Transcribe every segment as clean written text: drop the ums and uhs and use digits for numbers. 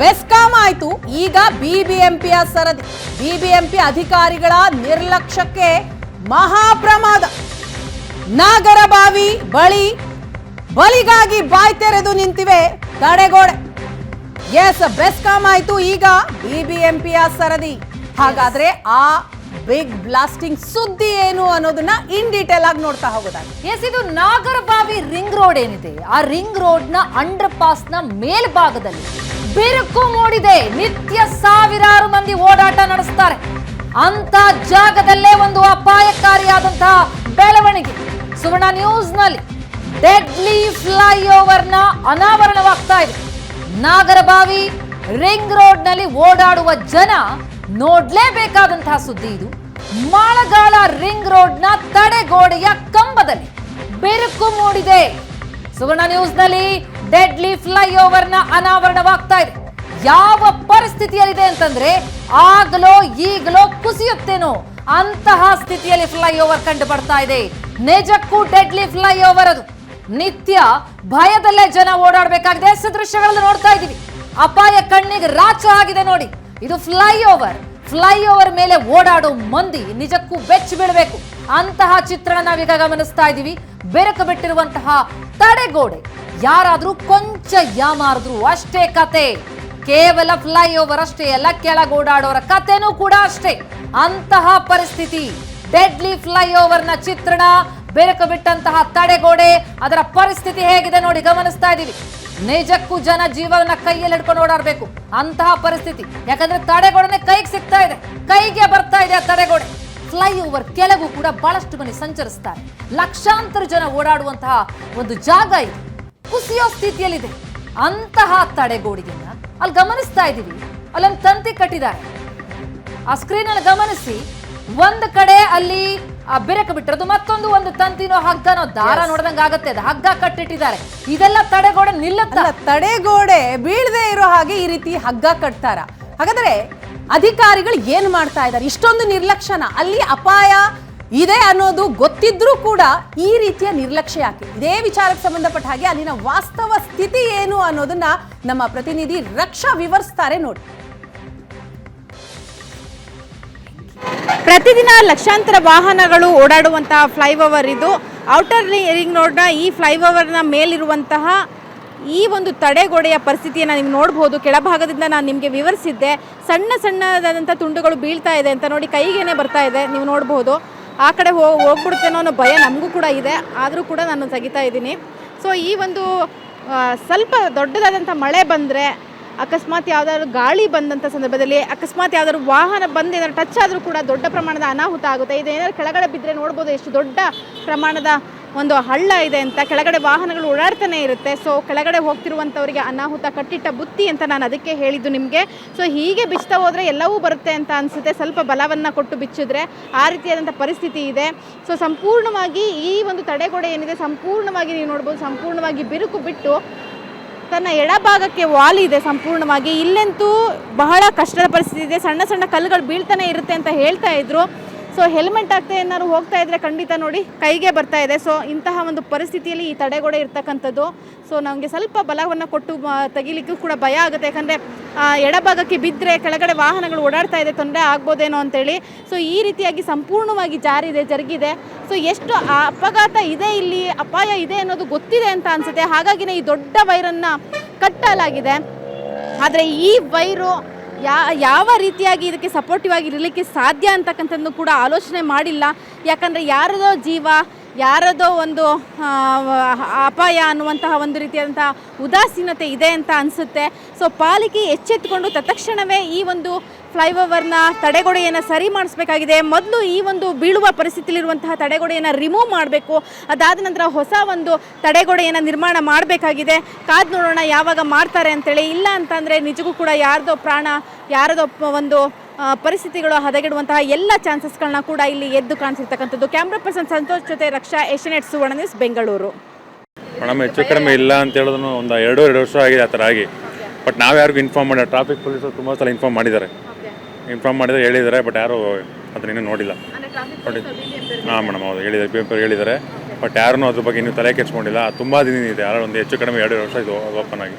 ಬೆಸ್ಕಾಂ ಆಯ್ತು, ಈಗ ಬಿಬಿಎಂಪಿಯ ಸರದಿ. ಬಿಬಿಎಂಪಿ ಅಧಿಕಾರಿಗಳ ನಿರ್ಲಕ್ಷ್ಯಕ್ಕೆ ಮಹಾಪ್ರಮಾದ. ನಾಗರಬಾವಿ ಬಳಿ ಬಲಿಗಾಗಿ ಬಾಯ್ ತೆರೆದು ನಿಂತಿವೆ ತಡೆಗೋಡೆ. ಎಸ್, ಬೆಸ್ಕಾಂ ಆಯ್ತು, ಈಗ ಬಿಬಿಎಂಪಿಯ ಸರದಿ. ಹಾಗಾದ್ರೆ ಆ ಬಿಗ್ ಬ್ಲಾಸ್ಟಿಂಗ್ ಸುದ್ದಿ ಏನು ಅನ್ನೋದನ್ನ ಇನ್ ಡೀಟೇಲ್ ಆಗಿ ನೋಡ್ತಾ ಹೋಗೋದಾಗಿ. ಎಸ್, ಇದು ನಾಗರಬಾವಿ ರಿಂಗ್ ರೋಡ್ ಏನಿದೆ, ಆ ರಿಂಗ್ ರೋಡ್ ನ ಅಂಡರ್ ಪಾಸ್ ನ ಮೇಲ್ಭಾಗದಲ್ಲಿ ಬಿರುಕು ಮೂಡಿದೆ. ನಿತ್ಯ ಸಾವಿರಾರು ಮಂದಿ ಓಡಾಟ ನಡೆಸ್ತಾರೆ. ಅಂತ ಜಾಗದಲ್ಲೇ ಒಂದು ಅಪಾಯಕಾರಿಯಾದಂತಹ ಬೆಳವಣಿಗೆ. ಸುವರ್ಣ ನ್ಯೂಸ್ ನಲ್ಲಿ ಡೆಡ್ಲಿ ಫ್ಲೈಓವರ್ ನ ಅನಾವರಣವಾಗ್ತಾ ಇದೆ. ನಾಗರಬಾವಿ ರಿಂಗ್ ರೋಡ್ ನಲ್ಲಿ ಓಡಾಡುವ ಜನ ನೋಡ್ಲೇಬೇಕಾದಂತಹ ಸುದ್ದಿ ಇದು. ಮಾಳಗಾಳ ರಿಂಗ್ ರೋಡ್ ನ ತಡೆಗೋಡೆಯ ಕಂಬದಲ್ಲಿ ಬಿರುಕು ಮೂಡಿದೆ. ಸುವರ್ಣ ನ್ಯೂಸ್ ನಲ್ಲಿ ಡೆಡ್ಲಿ ಫ್ಲೈಓವರ್ ನ ಅನಾವರಣವಾಗ್ತಾ ಇದೆ. ಯಾವ ಪರಿಸ್ಥಿತಿಯಲ್ಲಿದೆ ಅಂತಂದ್ರೆ ಆಗಲೋ ಈಗಲೋ ಕುಸಿಯುತ್ತೇನೋ ಅಂತಹ ಸ್ಥಿತಿಯಲ್ಲಿ ಫ್ಲೈಓವರ್ ಕಂಡು ಬರ್ತಾ ಇದೆ. ನಿಜಕ್ಕೂ ಡೆಡ್ಲಿ ಫ್ಲೈಓವರ್ ಅದು. ನಿತ್ಯ ಭಯದಲ್ಲೇ ಜನ ಓಡಾಡಬೇಕಾಗಿದೆ. ದೃಶ್ಯಗಳನ್ನು ನೋಡ್ತಾ ಇದ್ದೀವಿ. ಅಪಾಯ ಕಣ್ಣಿಗೆ ರಾಚ ಆಗಿದೆ ನೋಡಿ. ಇದು ಫ್ಲೈಓವರ್ ಮೇಲೆ ಓಡಾಡೋ ಮಂದಿ ನಿಜಕ್ಕೂ ಬೆಚ್ಚಿ ಬೀಳಬೇಕು. ಅಂತಹ ಚಿತ್ರಣ ನಾವೀಗ ಗಮನಿಸ್ತಾ ಇದ್ದೀವಿ. ಬೆರಕು ಬಿಟ್ಟಿರುವಂತಹ ತಡೆಗೋಡೆ. ಯಾರಾದ್ರೂ ಕೊಂಚ ಯಾಮಾರಿದ್ರು ಅಷ್ಟೇ ಕತೆ. ಕೇವಲ ಫ್ಲೈಓವರ್ ಅಷ್ಟೇ ಅಲ್ಲ, ಕೆಳಗೋಡಾಡೋರ ಕತೆನೂ ಕೂಡ ಅಷ್ಟೇ. ಅಂತಹ ಪರಿಸ್ಥಿತಿ. ಡೆಡ್ಲಿ ಫ್ಲೈಓವರ್ ನ ಚಿತ್ರಣ, ಬೆರಕು ಬಿಟ್ಟಂತಹ ತಡೆಗೋಡೆ, ಅದರ ಪರಿಸ್ಥಿತಿ ಹೇಗಿದೆ ನೋಡಿ, ಗಮನಿಸ್ತಾ ಇದ್ದೀವಿ. ನಿಜಕ್ಕೂ ಜನ ಜೀವನ ಕೈಯಲ್ಲಿ ಹಿಡ್ಕೊಂಡು ಓಡಾಡಬೇಕು ಅಂತಹ ಪರಿಸ್ಥಿತಿ. ಯಾಕಂದ್ರೆ ತಡೆಗೋಡೆ ಕೈಗೆ ಸಿಗ್ತಾ ಇದೆ, ಕೈಗೆ ಬರ್ತಾ ಇದೆ ಆ ತಡೆಗೋಡೆ. ಫ್ಲೈಓವರ್ ಕೆಳಗೂ ಕೂಡ ಬಹಳಷ್ಟು ಮಂದಿ ಸಂಚರಿಸ್ತಾರೆ. ಲಕ್ಷಾಂತರ ಜನ ಓಡಾಡುವಂತಹ ಒಂದು ಜಾಗ ಇದು. ಕುಸಿಯೋ ಸ್ಥಿತಿಯಲ್ಲಿದೆ. ಅಂತಹ ತಡೆಗೋಡೆಯನ್ನ ಅಲ್ಲಿ ಗಮನಿಸ್ತಾ ಇದ್ದೀವಿ. ಅಲ್ಲೊಂದು ತಂತಿ ಕಟ್ಟಿದ್ದಾರೆ. ಆ ಸ್ಕ್ರೀನ್ ಅಲ್ಲಿ ಗಮನಿಸಿ. ಒಂದ್ ಕಡೆ ಅಲ್ಲಿ ಬೆರಕು ಬಿಟ್ಟಿರೋದು, ಮತ್ತೊಂದು ಒಂದು ತಂತಿನೋ ಹಗ್ಗನೋ ದಾರ ನೋಡ್ದಂಗೆ ಆಗತ್ತೆ, ಅದು ಹಗ್ಗ ಕಟ್ಟಿಟ್ಟಿದ್ದಾರೆ. ಇದೆಲ್ಲ ತಡೆಗೋಡೆ ನಿಲ್ಲುತ್ತ. ತಡೆಗೋಡೆ ಬೀಳದೆ ಇರೋ ಹಾಗೆ ಈ ರೀತಿ ಹಗ್ಗ ಕಟ್ತಾರ. ಹಾಗಾದ್ರೆ ಅಧಿಕಾರಿಗಳು ಏನ್ ಮಾಡ್ತಾ ಇದ್ದಾರೆ? ಇಷ್ಟೊಂದು ನಿರ್ಲಕ್ಷ್ಯನ? ಅಲ್ಲಿ ಅಪಾಯ ಇದೆ ಅನ್ನೋದು ಗೊತ್ತಿದ್ರೂ ಕೂಡ ಈ ರೀತಿಯ ನಿರ್ಲಕ್ಷ್ಯ ಯಾಕೆ? ಇದೇ ವಿಚಾರಕ್ಕೆ ಸಂಬಂಧಪಟ್ಟ ಹಾಗೆ ಅಲ್ಲಿನ ವಾಸ್ತವ ಸ್ಥಿತಿ ಏನು ಅನ್ನೋದನ್ನ ನಮ್ಮ ಪ್ರತಿನಿಧಿ ರಕ್ಷಾ ವಿವರಿಸ್ತಾರೆ ನೋಡಿ. ಪ್ರತಿದಿನ ಲಕ್ಷಾಂತರ ವಾಹನಗಳು ಓಡಾಡುವಂತಹ ಫ್ಲೈಓವರ್ ಇದು. ಔಟರ್ ರಿಂಗ್ ರೋಡ್ನ ಈ ಫ್ಲೈಓವರ್ನ ಮೇಲಿರುವಂತಹ ಈ ಒಂದು ತಡೆಗೋಡೆಯ ಪರಿಸ್ಥಿತಿಯನ್ನು ನೀವು ನೋಡ್ಬೋದು. ಕೆಳಭಾಗದಿಂದ ನಾನು ನಿಮಗೆ ವಿವರಿಸಿದ್ದೆ. ಸಣ್ಣದಾದಂಥ ತುಂಡುಗಳು ಬೀಳ್ತಾ ಇದೆ ಅಂತ ನೋಡಿ, ಕೈಗೇನೆ ಬರ್ತಾ ಇದೆ. ನೀವು ನೋಡ್ಬೋದು. ಆ ಕಡೆ ಹೋಗ್ಬಿಡ್ತೇನೋ ಅನ್ನೋ ಭಯ ನಮಗೂ ಕೂಡ ಇದೆ. ಆದರೂ ಕೂಡ ನಾನು ತೆಗಿತಾ ಇದ್ದೀನಿ. ಸೊ ಈ ಒಂದು ಸ್ವಲ್ಪ ದೊಡ್ಡದಾದಂಥ ಮಳೆ ಬಂದರೆ, ಅಕಸ್ಮಾತ್ ಯಾವುದಾದ್ರು ಗಾಳಿ ಬಂದಂಥ ಸಂದರ್ಭದಲ್ಲಿ, ಅಕಸ್ಮಾತ್ ಯಾವುದಾದ್ರು ವಾಹನ ಬಂದು ಏನಾದ್ರು ಟಚ್ ಆದರೂ ಕೂಡ ದೊಡ್ಡ ಪ್ರಮಾಣದ ಅನಾಹುತ ಆಗುತ್ತೆ. ಇದೇನಾದ್ರು ಕೆಳಗಡೆ ಬಿದ್ದರೆ ನೋಡ್ಬೋದು ಎಷ್ಟು ದೊಡ್ಡ ಪ್ರಮಾಣದ ಒಂದು ಹಳ್ಳ ಇದೆ ಅಂತ. ಕೆಳಗಡೆ ವಾಹನಗಳು ಓಡಾಡ್ತಾನೆ ಇರುತ್ತೆ. ಸೊ ಕೆಳಗಡೆ ಹೋಗ್ತಿರುವಂಥವರಿಗೆ ಅನಾಹುತ ಕಟ್ಟಿಟ್ಟ ಬುತ್ತಿ ಅಂತ ನಾನು ಅದಕ್ಕೆ ಹೇಳಿದ್ದು ನಿಮಗೆ. ಸೊ ಹೀಗೆ ಬಿಚ್ತಾ ಹೋದರೆ ಎಲ್ಲವೂ ಬರುತ್ತೆ ಅಂತ ಅನಿಸುತ್ತೆ. ಸ್ವಲ್ಪ ಬಲವನ್ನು ಕೊಟ್ಟು ಬಿಚ್ಚಿದ್ರೆ ಆ ರೀತಿಯಾದಂಥ ಪರಿಸ್ಥಿತಿ ಇದೆ. ಸೊ ಸಂಪೂರ್ಣವಾಗಿ ಈ ಒಂದು ತಡೆಗೋಡೆ ಏನಿದೆ, ಸಂಪೂರ್ಣವಾಗಿ ನೀವು ನೋಡ್ಬೋದು, ಸಂಪೂರ್ಣವಾಗಿ ಬಿರುಕು ಬಿಟ್ಟು ತನ್ನ ಎಡಭಾಗಕ್ಕೆ ವಾಲಿದೆ ಸಂಪೂರ್ಣವಾಗಿ. ಇಲ್ಲಂತೂ ಬಹಳ ಕಷ್ಟದ ಪರಿಸ್ಥಿತಿ ಇದೆ. ಸಣ್ಣ ಕಲ್ಲುಗಳು ಬೀಳ್ತಾನೆ ಇರುತ್ತೆ ಅಂತ ಹೇಳ್ತಾ ಇದ್ರು. ಸೊ ಹೆಲ್ಮೆಟ್ ಹಾಕ್ತಾ ಏನಾದ್ರು ಹೋಗ್ತಾ ಇದ್ರೆ ಖಂಡಿತ ನೋಡಿ ಕೈಗೆ ಬರ್ತಾ ಇದೆ. ಸೊ ಇಂತಹ ಒಂದು ಪರಿಸ್ಥಿತಿಯಲ್ಲಿ ಈ ತಡೆಗೋಡೆ ಇರ್ತಕ್ಕಂಥದ್ದು. ಸೊ ನಮಗೆ ಸ್ವಲ್ಪ ಬಲವನ್ನು ಕೊಟ್ಟು ತೆಗಿಲಿಕ್ಕೂ ಕೂಡ ಭಯ ಆಗುತ್ತೆ. ಯಾಕಂದರೆ ಎಡಭಾಗಕ್ಕೆ ಬಿದ್ದರೆ ಕೆಳಗಡೆ ವಾಹನಗಳು ಓಡಾಡ್ತಾ ಇದೆ, ತೊಂದರೆ ಆಗ್ಬೋದೇನೋ ಅಂತೇಳಿ. ಸೊ ಈ ರೀತಿಯಾಗಿ ಸಂಪೂರ್ಣವಾಗಿ ಜರುಗಿದೆ. ಸೊ ಎಷ್ಟು ಅಪಘಾತ ಇದೆ, ಇಲ್ಲಿ ಅಪಾಯ ಇದೆ ಅನ್ನೋದು ಗೊತ್ತಿದೆ ಅಂತ ಅನಿಸುತ್ತೆ. ಹಾಗಾಗಿನೇ ಈ ದೊಡ್ಡ ವೈರನ್ನು ಕಟ್ಟಲಾಗಿದೆ. ಆದರೆ ಈ ವೈರು ಯಾವ ರೀತಿಯಾಗಿ ಇದಕ್ಕೆ ಸಪೋರ್ಟಿವ್ ಆಗಿ ಇರಲಿಕ್ಕೆ ಸಾಧ್ಯ ಅಂತಕ್ಕಂಥದ್ದು ಕೂಡ ಆಲೋಚನೆ ಮಾಡಿಲ್ಲ. ಯಾಕಂದರೆ ಯಾರದೋ ಜೀವ, ಯಾರದೋ ಒಂದು ಅಪಾಯ ಅನ್ನುವಂತಹ ಒಂದು ರೀತಿಯಾದಂತಹ ಉದಾಸೀನತೆ ಇದೆ ಅಂತ ಅನಿಸುತ್ತೆ. ಸೊ ಪಾಲಿಕೆ ಎಚ್ಚೆತ್ತುಕೊಂಡು ತತ್ಕ್ಷಣವೇ ಈ ಒಂದು ಫ್ಲೈಓವರ್ನ ತಡೆಗೋಡೆಯನ್ನು ಸರಿ ಮಾಡಿಸ್ಬೇಕಾಗಿದೆ. ಮೊದಲು ಈ ಒಂದು ಬೀಳುವ ಪರಿಸ್ಥಿತಿಯಲ್ಲಿರುವಂತಹ ತಡೆಗೋಡೆಯನ್ನು ರಿಮೂವ್ ಮಾಡಬೇಕು. ಅದಾದ ನಂತರ ಹೊಸ ಒಂದು ತಡೆಗೋಡೆಯನ್ನು ನಿರ್ಮಾಣ ಮಾಡಬೇಕಾಗಿದೆ. ಕಾದು ನೋಡೋಣ ಯಾವಾಗ ಮಾಡ್ತಾರೆ ಅಂತೇಳಿ. ಇಲ್ಲ ಅಂತಂದರೆ ನಿಜಕ್ಕೂ ಕೂಡ ಯಾರದೋ ಪ್ರಾಣ, ಯಾರದೋ ಒಂದು ಪರಿಸ್ಥಿತಿಗಳು ಹದಗೆಡುವಂತಹ ಎಲ್ಲ ಚಾನ್ಸಸ್ಗಳನ್ನ ಕೂಡ ಇಲ್ಲಿ ಎದ್ದು ಕಾಣಿಸಿರ್ತಕ್ಕಂಥದ್ದು. ಕ್ಯಾಮ್ರಾ ಪರ್ಸನ್ ಸಂತೋಷ್ ಜೊತೆ ರಕ್ಷಾ, ಏಷ್ಯಾನೆಟ್ ಸುವರ್ಣ ನ್ಯೂಸ್, ಬೆಂಗಳೂರು. ಮೇಡಮ್, ಹೆಚ್ಚು ಕಡಿಮೆ ಇಲ್ಲ ಅಂತ ಹೇಳಿದ್ರು ಒಂದು ಎರಡು ವರ್ಷ ಆಗಿದೆ ಆ ಥರ ಆಗಿ. ಬಟ್ ನಾವು ಯಾರಿಗೂ ಇನ್ಫಾರ್ಮ್ ಮಾಡಿ, ಟ್ರಾಫಿಕ್ ಪೊಲೀಸರು ತುಂಬ ಸಲ ಇನ್ಫಾರ್ಮ್ ಮಾಡಿದ್ದಾರೆ, ಹೇಳಿದ್ದಾರೆ. ಬಟ್ ಯಾರು ಅದನ್ನೇನು ನೋಡಿಲ್ಲ. ಹಾಂ ಮೇಡಮ್, ಹೌದು ಹೇಳಿದ್ದಾರೆ. ಬಟ್ ಯಾರೂ ಅದ್ರ ಬಗ್ಗೆ ಇನ್ನೂ ತಲೆ ಕೆಡ್ಸ್ಕೊಂಡಿಲ್ಲ. ತುಂಬ ದಿನ ಇದೆ, ಒಂದು ಹೆಚ್ಚು ಕಡಿಮೆ 2 ವರ್ಷ ಇದು ಓಪನ್ ಆಗಿ.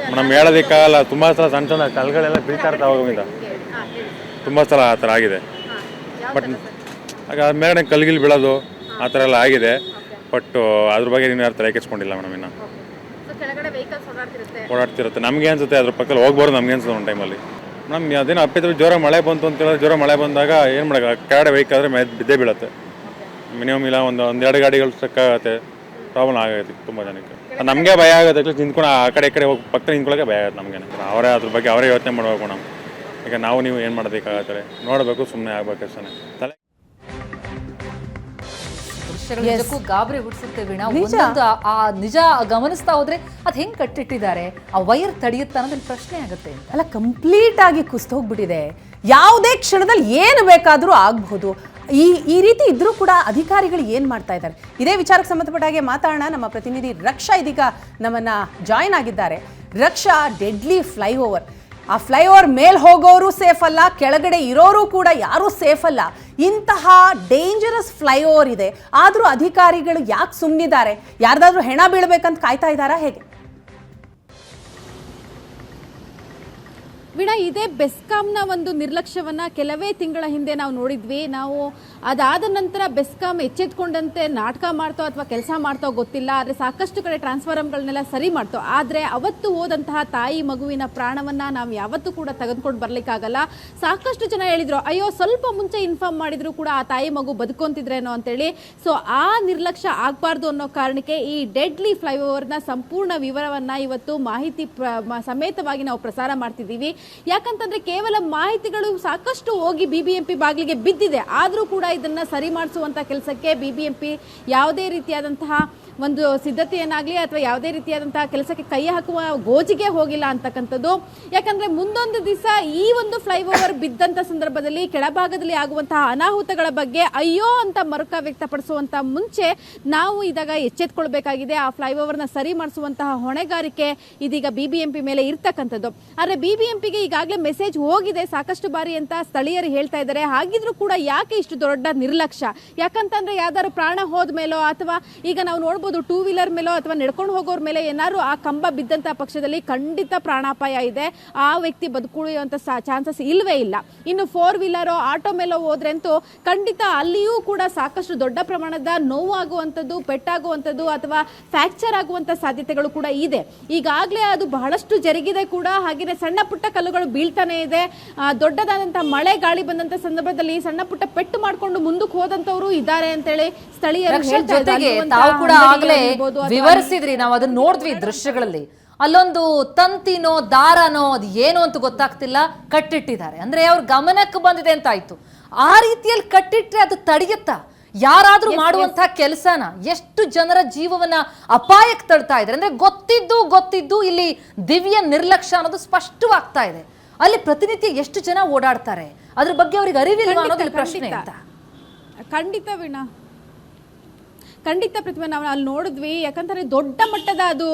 ಮೇಡಮ್ ಹೇಳೋದಕ್ಕಾಗಲ್ಲ, ತುಂಬ ಸಲ ಸಣ್ಣ ಸಣ್ಣ ಕಲ್ಗಳೆಲ್ಲ ಬೀಳ್ತಾ ಇರ್ತಾವೆ ಅವಾಗಿಂದ, ತುಂಬ ಸಲ ಆ ಥರ ಆಗಿದೆ. ಬಟ್ ಆಗ ಮೇಲೆ ಕಲ್ಗಿಲ್ ಬೀಳೋದು ಆ ಥರ ಎಲ್ಲ ಆಗಿದೆ. ಬಟ್ ಅದ್ರ ಬಗ್ಗೆ ನೀನು ಯಾರು ತಲೆ ಕೆಡಿಸ್ಕೊಂಡಿಲ್ಲ ಮೇಡಮ್. ಇನ್ನು ಓಡಾಡ್ತಿರುತ್ತೆ, ನಮಗೆ ಅನ್ಸುತ್ತೆ ಅದ್ರ ಪಕ್ಕದಲ್ಲಿ ಹೋಗ್ಬಾರ್ದು ನಮಗೆ ಅನ್ಸುತ್ತೆ ಒಂದು ಟೈಮಲ್ಲಿ. ಮೇಡಮ್ ಅದೇನೋ ಅಪ್ಪಿದ್ರೆ ಜೋರ ಮಳೆ ಬಂತು ಅಂತ ಹೇಳಿದ್ರೆ, ಜೋರ ಮಳೆ ಬಂದಾಗ ಏನು ಮಾಡೋಕೆ ಕೆಳಗಡೆ ವೆಹಿಕಲ್ ಆದರೆ ಬಿದ್ದೇ ಬೀಳುತ್ತೆ. ಮಿನಿಮಮ್ ಇಲ್ಲ ಒಂದೆರಡು ಗಾಡಿಗಳು ಸ್ಟ್ರಕ್ ಆಗುತ್ತೆ, ಪ್ರಾಬ್ಲಮ್ ಆಗೈತೆ ತುಂಬ ಜನಕ್ಕೆ. ನಮಗೆ ಭಯ ಆಗುತ್ತೆ, ನಿಂತ್ಕೊಂಡು ಆ ಕಡೆ ಈ ಕಡೆ ಹೋಗಿ ಪಕ್ಕ ನಿಂತ್ಕೊಳ್ಳೋಕೆ ಭಯ ಆಗುತ್ತೆ ನಮಗೆ. ಅವರೇ ಅದ್ರ ಬಗ್ಗೆ ಅವರೇ ಯೋಚನೆ ಮಾಡಬೇಕು ನಾವು. ಈಗ ನಾವು ನೀವು ಏನು ಮಾಡಬೇಕಾಗತ್ತೆ, ನೋಡಬೇಕು, ಸುಮ್ಮನೆ ಆಗ್ಬೇಕು ಅಷ್ಟೇ. ತಲೆ ನಿಜಕ್ಕೂ ಗಾಬರಿ ಹುಟ್ಟಿಸುತ್ತೆ ವೀಣಾ. ಒಂದೊಂದು ಆ ನಿಜ ಗಮನಿಸ್ತಾ ಹೋದ್ರೆ ಅದು ಹೆಂಗ್ ಕಟ್ಟಿಟ್ಟಿದ್ದಾರೆ, ಆ ವೈರ್ ತಡೆಯುತ್ತಾ ಅನ್ನೋದು ಪ್ರಶ್ನೆ ಆಗುತ್ತೆ. ಅಲ್ಲ, ಕಂಪ್ಲೀಟ್ ಆಗಿ ಕುಸ್ತು ಹೋಗ್ಬಿಟ್ಟಿದೆ. ಯಾವುದೇ ಕ್ಷಣದಲ್ಲಿ ಏನು ಬೇಕಾದರೂ ಆಗಬಹುದು. ಈ ರೀತಿ ಇದ್ರೂ ಕೂಡ ಅಧಿಕಾರಿಗಳು ಏನು ಮಾಡ್ತಾ ಇದ್ದಾರೆ, ಇದೇ ವಿಚಾರಕ್ಕೆ ಸಂಬಂಧಪಟ್ಟ ಹಾಗೆ ಮಾತಾಡೋಣ. ನಮ್ಮ ಪ್ರತಿನಿಧಿ ರಕ್ಷಾ ಇದೀಗ ನಮ್ಮನ್ನ ಜಾಯಿನ್ ಆಗಿದ್ದಾರೆ. ರಕ್ಷಾ, ಡೆಡ್ಲಿ ಫ್ಲೈಓವರ್, ಆ ಫ್ಲೈಓವರ್ ಮೇಲ್ ಹೋಗೋರು ಸೇಫ್ ಅಲ್ಲ, ಕೆಳಗಡೆ ಇರೋರು ಕೂಡ ಯಾರೂ ಸೇಫ್ ಅಲ್ಲ. ಇಂತಹ ಡೇಂಜರಸ್ ಫ್ಲೈಓವರ್ ಇದೆ, ಆದರೂ ಅಧಿಕಾರಿಗಳು ಯಾಕೆ ಸುಮ್ಮನಿದ್ದಾರೆ? ಯಾರ್ದಾದ್ರೂ ಹೆಣ ಬೀಳ್ಬೇಕಂತ ಕಾಯ್ತಾ ಇದ್ದಾರಾ ಹೇಗೆ? ವೀಣಾ, ಇದೇ ಬೆಸ್ಕಾಂನ ಒಂದು ನಿರ್ಲಕ್ಷ್ಯವನ್ನ ಕೆಲವೇ ತಿಂಗಳ ಹಿಂದೆ ನಾವು ನೋಡಿದ್ವಿ. ನಾವು ಅದಾದ ನಂತರ ಬೆಸ್ಕಾಂ ಎಚ್ಚೆತ್ಕೊಂಡಂತೆ ನಾಟಕ ಮಾಡ್ತೋ ಅಥವಾ ಕೆಲಸ ಮಾಡ್ತೋ ಗೊತ್ತಿಲ್ಲ, ಆದರೆ ಸಾಕಷ್ಟು ಕಡೆ ಟ್ರಾನ್ಸ್ಫಾರ್ಮರ್ಗಳನ್ನೆಲ್ಲ ಸರಿ ಮಾಡ್ತೋ. ಆದರೆ ಅವತ್ತು ಹೋದಂತಹ ತಾಯಿ ಮಗುವಿನ ಪ್ರಾಣವನ್ನ ನಾವು ಯಾವತ್ತೂ ಕೂಡ ತೆಗೆದುಕೊಂಡು ಬರ್ಲಿಕ್ಕಾಗಲ್ಲ. ಸಾಕಷ್ಟು ಜನ ಹೇಳಿದ್ರು, ಅಯ್ಯೋ ಸ್ವಲ್ಪ ಮುಂಚೆ ಇನ್ಫಾರ್ಮ್ ಮಾಡಿದ್ರು ಕೂಡ ಆ ತಾಯಿ ಮಗು ಬದುಕೊಂತಿದ್ರೇನೋ ಅಂತೇಳಿ. ಸೊ ಆ ನಿರ್ಲಕ್ಷ್ಯ ಆಗಬಾರ್ದು ಅನ್ನೋ ಕಾರಣಕ್ಕೆ ಈ ಡೆಡ್ಲಿ ಫ್ಲೈಓವರ್ನ ಸಂಪೂರ್ಣ ವಿವರವನ್ನ ಇವತ್ತು ಮಾಹಿತಿ ಸಮೇತವಾಗಿ ನಾವು ಪ್ರಸಾರ ಮಾಡ್ತಿದ್ದೀವಿ. ಯಾಕಂತಂದ್ರೆ ಕೇವಲ ಮಾಹಿತಿಗಳು ಸಾಕಷ್ಟು ಹೋಗಿ ಬಿಬಿಎಂಪಿ ಬಾಗಿಲಿಗೆ ಬಿದ್ದಿದೆ, ಆದರೂ ಕೂಡ ಇದನ್ನ ಸರಿ ಮಾಡಿಸುವಂತ ಕೆಲಸಕ್ಕೆ ಬಿಬಿಎಂಪಿ ಯಾವುದೇ ರೀತಿಯಾದಂತಹ ಒಂದು ಸಿದ್ಧತೆಯನ್ನಾಗಲಿ ಅಥವಾ ಯಾವುದೇ ರೀತಿಯಾದಂತಹ ಕೆಲಸಕ್ಕೆ ಕೈ ಹಾಕುವ ಗೋಜಿಗೆ ಹೋಗಿಲ್ಲ ಅಂತಕ್ಕಂಥದ್ದು. ಯಾಕಂದ್ರೆ ಮುಂದೊಂದು ದಿವಸ ಈ ಒಂದು ಫ್ಲೈಓವರ್ ಬಿದ್ದಂತ ಸಂದರ್ಭದಲ್ಲಿ ಕೆಳಭಾಗದಲ್ಲಿ ಆಗುವಂತಹ ಅನಾಹುತಗಳ ಬಗ್ಗೆ ಅಯ್ಯೋ ಅಂತ ಮರುಕ ವ್ಯಕ್ತಪಡಿಸುವಂತ ಮುಂಚೆ ನಾವು ಇದಾಗ ಎಚ್ಚೆತ್ಕೊಳ್ಬೇಕಾಗಿದೆ. ಆ ಫ್ಲೈಓವರ್ನ ಸರಿ ಮಾಡಿಸುವಂತಹ ಹೊಣೆಗಾರಿಕೆ ಇದೀಗ ಬಿಬಿಎಂಪಿ ಮೇಲೆ ಇರ್ತಕ್ಕಂಥದ್ದು. ಆದರೆ ಬಿಬಿಎಂಪಿಗೆ ಈಗಾಗಲೇ ಮೆಸೇಜ್ ಹೋಗಿದೆ ಸಾಕಷ್ಟು ಬಾರಿ ಅಂತ ಸ್ಥಳೀಯರು ಹೇಳ್ತಾ ಇದ್ದಾರೆ. ಹಾಗಿದ್ರೂ ಕೂಡ ಯಾಕೆ ಇಷ್ಟು ದೊಡ್ಡ ನಿರ್ಲಕ್ಷ್ಯ? ಯಾಕಂತಂದ್ರೆ ಯಾವ್ದಾದ್ರು ಪ್ರಾಣ ಹೋದ ಮೇಲೋ ಅಥವಾ ಈಗ ನಾವು ನೋಡ್ಬೋದು ಟೂ ವೀಲರ್ ಮೇಲೋ ಅಥವಾ ನಡ್ಕೊಂಡು ಹೋಗೋರ್ ಮೇಲೆ ಏನಾದ್ರು ಆ ಕಂಬ ಬಿದ್ದಂತ ಪಕ್ಷದಲ್ಲಿ ಖಂಡಿತ ಪ್ರಾಣಾಪಾಯ ಇದೆ, ಆ ವ್ಯಕ್ತಿ ಬದುಕುಳಿಯುವಂತ ಚಾನ್ಸಸ್ ಇಲ್ವೇ ಇಲ್ಲ. ಇನ್ನು ಫೋರ್ ವೀಲರೋ ಆಟೋ ಮೇಲೋ ಹೋದ್ರಂತೂ ಖಂಡಿತ ಅಲ್ಲಿಯೂ ಕೂಡ ಸಾಕಷ್ಟು ದೊಡ್ಡ ಪ್ರಮಾಣದ ನೋವಾಗುವಂಥದ್ದು, ಪೆಟ್ಟಾಗುವಂಥದ್ದು ಅಥವಾ ಫ್ರಾಕ್ಚರ್ ಆಗುವಂತ ಸಾಧ್ಯತೆಗಳು ಕೂಡ ಇದೆ. ಈಗಾಗಲೇ ಅದು ಬಹಳಷ್ಟು ಜರುಗಿದೆ ಕೂಡ. ಹಾಗೆಯೇ ಸಣ್ಣ ಪುಟ್ಟ ಕಲ್ಲುಗಳು ಬೀಳ್ತಾನೆ ಇದೆ. ದೊಡ್ಡದಾದಂತಹ ಮಳೆ ಗಾಳಿ ಬಂದಂತ ಸಂದರ್ಭದಲ್ಲಿ ಸಣ್ಣ ಪುಟ್ಟ ಪೆಟ್ಟು ಮಾಡ್ಕೊಂಡು ಮುಂದಕ್ಕೆ ಹೋದಂತವ್ರು ಇದ್ದಾರೆ ಅಂತೇಳಿ ಸ್ಥಳೀಯರು ಜೊತೆಗೆ ತಾವು ಕೂಡ ಆಗ್ಲೇ ವಿವರಿಸಿದ್ರಿ, ನಾವು ಅದನ್ನ ನೋಡಿದ್ವಿ ದೃಶ್ಯಗಳಲ್ಲಿ. ಅಲ್ಲೊಂದು ತಂತಿನೋ ದಾರನೋ ಅದು ಏನೋ ಅಂತ ಗೊತ್ತಾಗ್ತಿಲ್ಲ, ಕಟ್ಟಿಟ್ಟಿದ್ದಾರೆ. ಅಂದ್ರೆ ಅವ್ರ ಗಮನಕ್ಕೆ ಬಂದಿದೆ ಅಂತ ಆಯ್ತು. ಆ ರೀತಿಯಲ್ಲಿ ಕಟ್ಟಿಟ್ರೆ ಅದು ತಡೆಯುತ್ತಾ? ಯಾರಾದ್ರೂ ಮಾಡುವಂತಹ ಕೆಲಸನ ಎಷ್ಟು ಜನರ ಜೀವವನ್ನ ಅಪಾಯಕ್ಕೆ ತಳ್ತಾ ಇದ್ದಾರೆ ಅಂದ್ರೆ ಗೊತ್ತಿದ್ದು ಇಲ್ಲಿ ದಿವ್ಯ ನಿರ್ಲಕ್ಷ್ಯ ಅನ್ನೋದು ಸ್ಪಷ್ಟವಾಗ್ತಾ ಇದೆ. ಅಲ್ಲಿ ಪ್ರತಿನಿತ್ಯ ಎಷ್ಟು ಜನ ಓಡಾಡ್ತಾರೆ, ಅದ್ರ ಬಗ್ಗೆ ಅವ್ರಿಗೆ ಅರಿವಿಲ್ಲ ಅನ್ನೋದು ಪ್ರಶ್ನೆ ಅಂತ. ಖಂಡಿತ ವೀಣಾ, ಖಂಡಿತ ಪ್ರತಿಮೆ ನಾವು ಅಲ್ಲಿ ನೋಡಿದ್ವಿ. ಯಾಕಂತಂದ್ರೆ ದೊಡ್ಡ ಮಟ್ಟದ ಅದು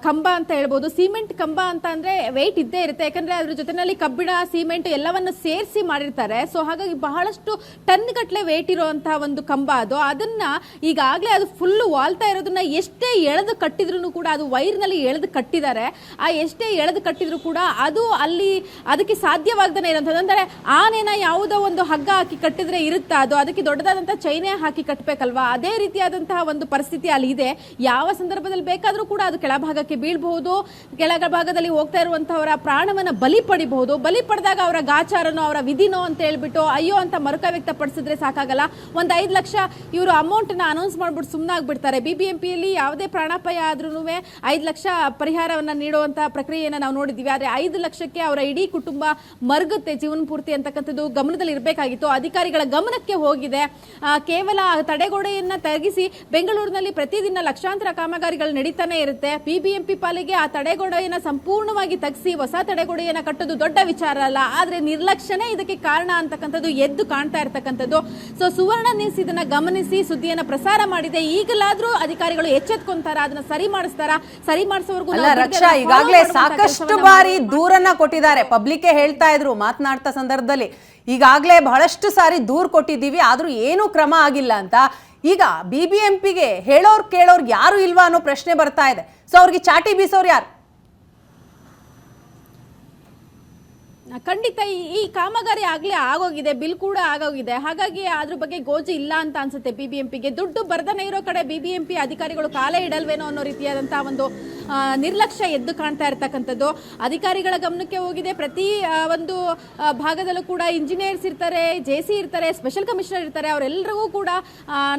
ಕಂಬ ಅಂತ ಹೇಳ್ಬೋದು. ಸಿಮೆಂಟ್ ಕಂಬ ಅಂತ ಅಂದ್ರೆ ವೆಯ್ಟ್ ಇದ್ದೇ ಇರುತ್ತೆ, ಯಾಕಂದ್ರೆ ಅದ್ರ ಜೊತೆನಲ್ಲಿ ಕಬ್ಬಿಣ ಸಿಮೆಂಟ್ ಎಲ್ಲವನ್ನು ಸೇರಿಸಿ ಮಾಡಿರ್ತಾರೆ. ಸೊ ಹಾಗಾಗಿ ಬಹಳಷ್ಟು ಟನ್ ಗಟ್ಟಲೆ ವೆಯ್ಟ್ ಇರುವಂತಹ ಒಂದು ಕಂಬ ಅದು. ಅದನ್ನ ಈಗಾಗಲೇ ಅದು ಫುಲ್ ವಾಲ್ತಾ ಇರೋದನ್ನ ಎಷ್ಟೇ ಎಳೆದು ಕಟ್ಟಿದ್ರು ಕೂಡ, ಅದು ವೈರ್ನಲ್ಲಿ ಎಳೆದು ಕಟ್ಟಿದ್ದಾರೆ, ಆ ಎಷ್ಟೇ ಎಳೆದು ಕಟ್ಟಿದ್ರು ಕೂಡ ಅದು ಅಲ್ಲಿ ಅದಕ್ಕೆ ಸಾಧ್ಯವಾಗ್ದೇ ಇರೋಂಥದ್ದು. ಅಂದ್ರೆ ಆನೆನ ಯಾವುದೋ ಒಂದು ಹಗ್ಗ ಹಾಕಿ ಕಟ್ಟಿದ್ರೆ ಇರುತ್ತಾ ಅದು, ಅದಕ್ಕೆ ದೊಡ್ಡದಾದಂತಹ ಚೈನೆ ಹಾಕಿ ಕಟ್ಟಬೇಕಲ್ವಾ? ಅದೇ ರೀತಿ ಒಂದು ಪರಿಸ್ಥಿತಿ ಅಲ್ಲಿ ಇದೆ. ಯಾವ ಸಂದರ್ಭದಲ್ಲಿ ಬೇಕಾದ್ರೂ ಕೂಡ ಅದು ಕೆಳಭಾಗಕ್ಕೆ ಬೀಳಬಹುದು, ಕೆಳಭಾಗದಲ್ಲಿ ಹೋಗ್ತಾ ಇರುವಂತಹವರ ಪ್ರಾಣವನ್ನ ಬಲಿ ಪಡಿಬಹುದು. ಬಲಿ ಪಡೆದಾಗ ಅವರ ಗಾಚಾರನೋ ಅವರ ವಿಧಿನೋ ಅಂತ ಹೇಳ್ಬಿಟ್ಟು ಅಯ್ಯೋ ಅಂತ ಮರುಕ ವ್ಯಕ್ತಪಡಿಸಿದ್ರೆ ಸಾಕಾಗಲ್ಲ. ಒಂದು 5 ಲಕ್ಷ ಇವರು ಅಮೌಂಟ್ ನ ಅನೌನ್ಸ್ ಮಾಡ್ಬಿಟ್ಟು ಸುಮ್ಮನಾಗ್ಬಿಡ್ತಾರೆ. ಬಿಬಿಎಂಪಿಯಲ್ಲಿ ಯಾವುದೇ ಪ್ರಾಣಾಪಾಯ ಆದ್ರೂ 5 ಲಕ್ಷ ಪರಿಹಾರವನ್ನ ನೀಡುವಂತಹ ಪ್ರಕ್ರಿಯೆಯನ್ನ ನಾವು ನೋಡಿದ್ವಿ. ಆದ್ರೆ 5 ಲಕ್ಷಕ್ಕೆ ಅವರ ಇಡೀ ಕುಟುಂಬ ಮರ್ಗುತ್ತೆ ಜೀವನ ಪೂರ್ತಿ ಅಂತಕ್ಕಂಥದ್ದು ಗಮನದಲ್ಲಿ ಇರಬೇಕಾಗಿತ್ತು. ಅಧಿಕಾರಿಗಳ ಗಮನಕ್ಕೆ ಹೋಗಿದೆ. ಕೇವಲ ತಡೆಗೋಡೆಯನ್ನ ತಗ್ಗಿಸಿ ಬೆಂಗಳೂರಿನಲ್ಲಿ ಪ್ರತಿದಿನ ಲಕ್ಷಾಂತರ ಕಾಮಗಾರಿಗಳು ನಡೀತಾನೆ ಇರುತ್ತೆ. ಬಿಬಿಎಂಪಿ ಪಾಲಿಗೆ ಆ ತಡೆಗೋಡೆಯನ್ನ ಸಂಪೂರ್ಣವಾಗಿ ತಗ್ಗಿಸಿ ಹೊಸ ತಡೆಗೋಡೆಯನ್ನ ಕಟ್ಟೋದು ದೊಡ್ಡ ವಿಚಾರ ಅಲ್ಲ, ಆದ್ರೆ ನಿರ್ಲಕ್ಷ್ಯನೇ ಇದಕ್ಕೆ ಕಾರಣ ಅಂತಕ್ಕಂಥದ್ದು ಎದ್ದು ಕಾಣ್ತಾ ಇರ್ತಕ್ಕಂಥದ್ದು. ಸೊ ಸುವರ್ಣ ನ್ಯೂಸ್ ಇದನ್ನ ಗಮನಿಸಿ ಸುದ್ದಿಯನ್ನ ಪ್ರಸಾರ ಮಾಡಿದೆ. ಈಗಲಾದ್ರೂ ಅಧಿಕಾರಿಗಳು ಎಚ್ಚೆತ್ಕೊಂತಾರ, ಅದನ್ನ ಸರಿ ಮಾಡಿಸ್ತಾರ? ಸರಿ ಮಾಡಿಸೋವರೆಗೂ ರಕ್ಷಾ ಈಗಾಗಲೇ ಸಾಕಷ್ಟು ಬಾರಿ ದೂರನ್ನ ಕೊಟ್ಟಿದ್ದಾರೆ. ಪಬ್ಲಿಕ್ ಹೇಳ್ತಾ ಇದ್ರು ಮಾತನಾಡ್ತಾ ಸಂದರ್ಭದಲ್ಲಿ, ಈಗಾಗಲೇ ಬಹಳಷ್ಟು ಸಾರಿ ದೂರು ಕೊಟ್ಟಿದ್ದೀವಿ, ಆದ್ರೂ ಏನೂ ಕ್ರಮ ಆಗಿಲ್ಲ ಅಂತ. ಈಗ BBMPಗೆ ಹೇಳೋರು ಕೇಳೋರು ಯಾರು ಇಲ್ವಾ ಅನ್ನೋ ಪ್ರಶ್ನೆ ಬರ್ತಾ ಇದೆ. ಸೊ ಅವ್ರಿಗೆ ಚಾಟಿ ಬೀಸೋರು ಯಾರು? ಖಂಡಿತ ಈ ಕಾಮಗಾರಿ ಆಗ್ಲೇ ಆಗೋಗಿದೆ, ಬಿಲ್ ಕೂಡ ಆಗೋಗಿದೆ. ಹಾಗಾಗಿ ಅದ್ರ ಬಗ್ಗೆ ಗೋಜು ಇಲ್ಲ ಅಂತ ಅನ್ಸುತ್ತೆ BBMPಗೆ. ದುಡ್ಡು ಬರ್ದನೇ ಇರೋ ಕಡೆ BBMP ಅಧಿಕಾರಿಗಳು ಕಾಲೇ ಇಡಲ್ವೇನೋ ಅನ್ನೋ ರೀತಿಯಾದಂತಹ ಒಂದು ನಿರ್ಲಕ್ಷ್ಯ ಎದ್ದು ಕಾಣ್ತಾ ಇರ್ತಕ್ಕಂಥದ್ದು ಅಧಿಕಾರಿಗಳ ಗಮನಕ್ಕೆ ಹೋಗಿದೆ. ಪ್ರತಿ ಒಂದು ಭಾಗದಲ್ಲೂ ಕೂಡ ಇಂಜಿನಿಯರ್ಸ್ ಇರ್ತಾರೆ, JC ಇರ್ತಾರೆ, ಸ್ಪೆಷಲ್ ಕಮಿಷನರ್ ಇರ್ತಾರೆ. ಅವರೆಲ್ಲರಿಗೂ ಕೂಡ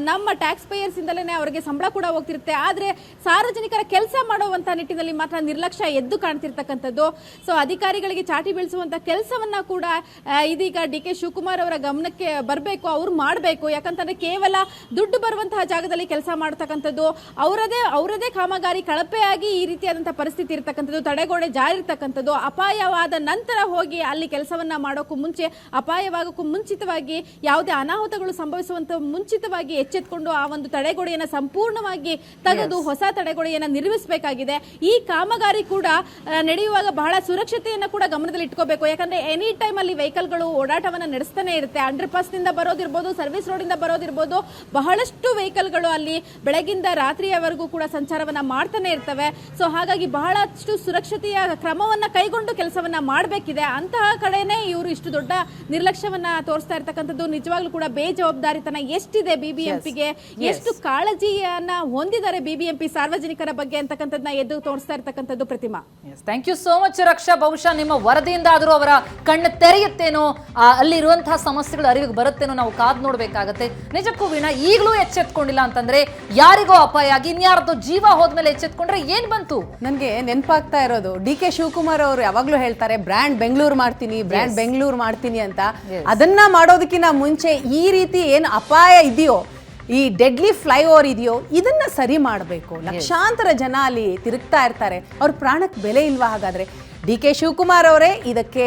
ನಮ್ಮ ಟ್ಯಾಕ್ಸ್ ಪೇಯರ್ಸ್ ಇಂದಲೇ ಅವರಿಗೆ ಸಂಬಳ ಕೂಡ ಹೋಗ್ತಿರುತ್ತೆ. ಆದರೆ ಸಾರ್ವಜನಿಕರ ಕೆಲಸ ಮಾಡುವಂತ ನಿಟ್ಟಿನಲ್ಲಿ ಮಾತ್ರ ನಿರ್ಲಕ್ಷ್ಯ ಎದ್ದು ಕಾಣ್ತಿರ್ತಕ್ಕಂಥದ್ದು. ಸೊ ಅಧಿಕಾರಿಗಳಿಗೆ ಚಾಟಿ ಬೀಳಿಸುವಂತ ಕೆಲಸವನ್ನ ಕೂಡ ಇದೀಗ DK ಶಿವಕುಮಾರ್ ಅವರ ಗಮನಕ್ಕೆ ಬರಬೇಕು, ಅವ್ರು ಮಾಡಬೇಕು. ಯಾಕಂತಂದ್ರೆ ಕೇವಲ ದುಡ್ಡು ಬರುವಂತಹ ಜಾಗದಲ್ಲಿ ಕೆಲಸ ಮಾಡ್ತಕ್ಕಂಥದ್ದು, ಅವರದೇ ಕಾಮಗಾರಿ ಕಳಪೆಯಾಗಿ ಈ ರೀತಿಯಾದಂತಹ ಪರಿಸ್ಥಿತಿ ಇರ್ತಕ್ಕಂಥದ್ದು, ತಡೆಗೋಡೆ ಜಾರಿರ್ತಕ್ಕಂಥದ್ದು, ಅಪಾಯವಾದ ನಂತರ ಹೋಗಿ ಅಲ್ಲಿ ಕೆಲಸವನ್ನ ಮಾಡೋಕ್ಕೂ ಮುಂಚೆ, ಅಪಾಯವಾಗಕ್ಕೂ ಮುಂಚಿತವಾಗಿ, ಯಾವುದೇ ಅನಾಹುತಗಳು ಸಂಭವಿಸುವಂತ ಮುಂಚಿತವಾಗಿ ಎಚ್ಚೆತ್ಕೊಂಡು ಆ ಒಂದು ತಡೆಗೋಡೆಯನ್ನು ಸಂಪೂರ್ಣವಾಗಿ ತೆಗೆದು ಹೊಸ ತಡೆಗೋಡೆಯನ್ನು ನಿರ್ಮಿಸಬೇಕಾಗಿದೆ. ಈ ಕಾಮಗಾರಿ ಕೂಡ ನಡೆಯುವಾಗ ಬಹಳ ಸುರಕ್ಷತೆಯನ್ನು ಕೂಡ ಗಮನದಲ್ಲಿ ಇಟ್ಕೋಬೇಕು. ಯಾಕಂದ್ರೆ ಎನಿ ಟೈಮ್ ಅಲ್ಲಿ ವೆಹಿಕಲ್ಗಳು ಓಡಾಟವನ್ನ ನಡೆಸ್ತಾನೆ ಇರುತ್ತೆ. ಅಂಡರ್ ಪಾಸ್ ನಿಂದ ಬರೋದಿರ್ಬೋದು, ಸರ್ವಿಸ್ ರೋಡ್ ಇಂದ ಬರೋದಿರ್ಬೋದು, ಬಹಳಷ್ಟು ವೆಹಿಕಲ್ಗಳು ಅಲ್ಲಿ ಬೆಳಗಿಂದ ರಾತ್ರಿಯವರೆಗೂ ಕೂಡ ಸಂಚಾರವನ್ನ ಮಾಡ್ತಾನೆ ಇರ್ತವೆ. ಸೊ ಹಾಗಾಗಿ ಬಹಳಷ್ಟು ಸುರಕ್ಷತೆಯ ಕ್ರಮವನ್ನ ಕೈಗೊಂಡು ಕೆಲಸವನ್ನ ಮಾಡಬೇಕಿದೆ. ಅಂತಹ ಕಡೆನೆ ಇವರು ಇಷ್ಟು ದೊಡ್ಡ ನಿರ್ಲಕ್ಷ್ಯವನ್ನ ತೋರಿಸ್ತಾ ಇರ್ತಕ್ಕಂಥದ್ದು ನಿಜವಾಗ್ಲೂ ಕೂಡ ಬೇಜವಾಬ್ದಾರಿತನ ಎಷ್ಟಿದೆ BBMPಗೆ, ಎಷ್ಟು ಕಾಳಜಿಯನ್ನ ಹೊಂದಿದ್ದಾರೆ BBMP ಸಾರ್ವಜನಿಕರ ಬಗ್ಗೆ ಅಂತಕ್ಕಂಥದ್ದನ್ನ ಎದ್ದು ತೋರಿಸ್ತಾ ಇರ್ತಕ್ಕಂಥದ್ದು. ಪ್ರತಿಮಾ, ಥ್ಯಾಂಕ್ ಯು ಸೋ ಮಚ್ ರಕ್ಷಾ. ಬಹುಶಃ ನಿಮ್ಮ ವರದಿಯಿಂದ ಆದರೂ ಅವರ ಕಣ್ಣು ತೆರೆಯುತ್ತೇನೋ, ಅಲ್ಲಿರುವಂತಹ ಸಮಸ್ಯೆಗಳು ಅರಿವಿಗೆ ಬರುತ್ತೇನೋ ನಾವು ಕಾದ್ ನೋಡ್ಬೇಕಾಗತ್ತೆ. ನಿಜಕ್ಕೂ ವೀಣಾ, ಈಗಲೂ ಎಚ್ಚೆತ್ಕೊಂಡಿಲ್ಲ ಅಂತಂದ್ರೆ ಯಾರಿಗೋ ಅಪಾಯ ಆಗಿ ಇನ್ಯಾರ್ದೋ ಜೀವ ಹೋದ್ಮೇಲೆ ಎಚ್ಚೆತ್ಕೊಂಡ್ರೆ ಏನ್ ಬಂತು? ನನಗೆ ನೆನಪಾಗ್ತಾ ಇರೋದು DK ಶಿವಕುಮಾರ್ ಅವರು ಯಾವಾಗ್ಲೂ ಹೇಳ್ತಾರೆ ಬ್ರ್ಯಾಂಡ್ ಬೆಂಗಳೂರು ಮಾಡ್ತೀನಿ ಅಂತ. ಅದನ್ನ ಮಾಡೋದಕ್ಕಿಂತ ಮುಂಚೆ ಈ ರೀತಿ ಏನು ಅಪಾಯ ಇದೆಯೋ, ಈ ಡೆಡ್ಲಿ ಫ್ಲೈಓವರ್ ಇದೆಯೋ, ಇದನ್ನ ಸರಿ ಮಾಡಬೇಕು. ಲಕ್ಷಾಂತರ ಜನ ಅಲ್ಲಿ ತಿರುಗ್ತಾ ಇರ್ತಾರೆ, ಅವ್ರ ಪ್ರಾಣಕ್ಕೆ ಬೆಲೆ ಇಲ್ವಾ? ಹಾಗಾದ್ರೆ DK ಶಿವಕುಮಾರ್ ಅವರೇ ಇದಕ್ಕೆ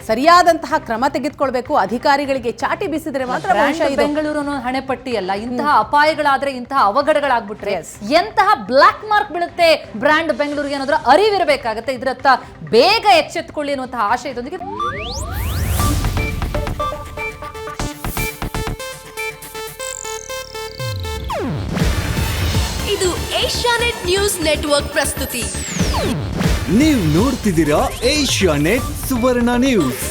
ಸರಿಯಾದಂತಹ ಕ್ರಮ ತೆಗೆದುಕೊಳ್ಬೇಕು. ಅಧಿಕಾರಿಗಳಿಗೆ ಚಾಟಿ ಬೀಸಿದ್ರೆ ಮಾತ್ರ ಬೆಂಗಳೂರು ಹಣೆಪಟ್ಟಿ ಅಲ್ಲ. ಇಂತಹ ಅಪಾಯಗಳಾದ್ರೆ, ಇಂತಹ ಅವಘಡಗಳಾಗ್ಬಿಟ್ರೆ ಎಂತಹ ಬ್ಲಾಕ್ ಮಾರ್ಕ್ ಬೀಳುತ್ತೆ ಬ್ರ್ಯಾಂಡ್ ಬೆಂಗಳೂರಿಗೆ ಅನ್ನೋದ್ರ ಅರಿವಿರಬೇಕಾಗತ್ತೆ. ಇದರತ್ತ ಬೇಗ ಎಚ್ಚೆತ್ತುಕೊಳ್ಳಿ ಅನ್ನುವಂತಹ ಆಶಯದೊಂದಿಗೆ ಇದು ಏಷ್ಯಾನೆಟ್ ನ್ಯೂಸ್ ನೆಟ್ವರ್ಕ್ ಪ್ರಸ್ತುತಿ. ನೀವು ನೋಡ್ತಿದ್ದೀರಾ ಏಷ್ಯಾನೆಟ್ ಸುವರ್ಣ ನ್ಯೂಸ್.